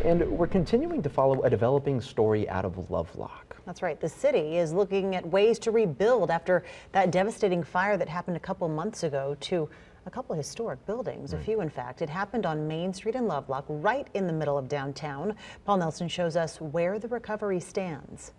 And we're continuing to follow a developing story out of Lovelock. That's right. The city is looking at ways to rebuild after that devastating fire that happened a couple months ago to a couple historic buildings, a few in fact. It happened on Main Street in Lovelock, right in the middle of downtown. Paul Nelson shows us where the recovery stands.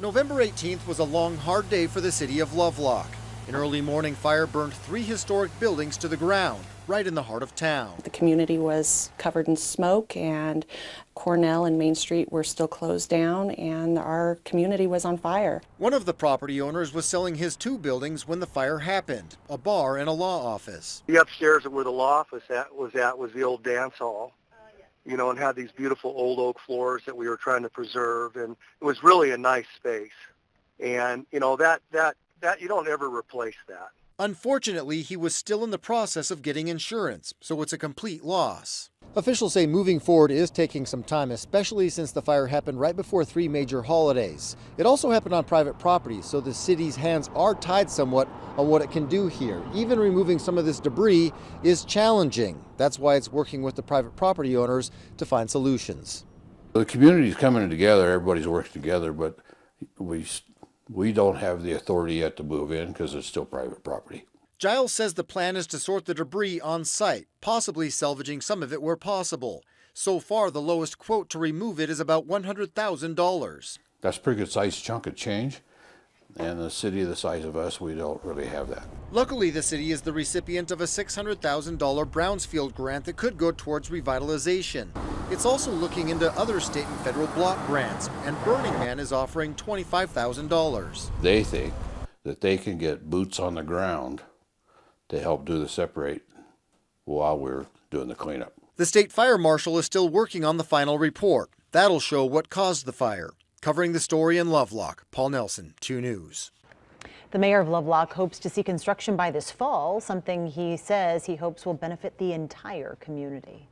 November 18th was a long, hard day for the city of Lovelock. An early morning fire burned 3 historic buildings to the ground, right in the heart of town. The community was covered in smoke, and Cornell and Main Street were still closed down, and our community was on fire. One of the property owners was selling his 2 buildings when the fire happened, a bar and a law office. The upstairs where the law office was the old dance hall, you know, and had these beautiful old oak floors that we were trying to preserve, and it was really a nice space. And, you know, that you don't ever replace that. Unfortunately, he was still in the process of getting insurance, so it's a complete loss. Officials say moving forward is taking some time, especially since the fire happened right before 3 major holidays. It also happened on private property, so the city's hands are tied somewhat on what it can do here. Even removing some of this debris is challenging. That's why it's working with the private property owners to find solutions. The community's coming together, everybody's working together, but we don't have the authority yet to move in because it's still private property. Giles says the plan is to sort the debris on site, possibly salvaging some of it where possible. So far, the lowest quote to remove it is about $100,000. That's a pretty good sized chunk of change. And the city the size of us, we don't really have that. Luckily, the city is the recipient of a $600,000 Brownsfield grant that could go towards revitalization. It's also looking into other state and federal block grants, and Burning Man is offering $25,000. They think that they can get boots on the ground to help do the separate while we're doing the cleanup. The state fire marshal is still working on the final report. That'll show what caused the fire. Covering the story in Lovelock, Paul Nelson, 2 News. The mayor of Lovelock hopes to see construction by this fall, something he says he hopes will benefit the entire community.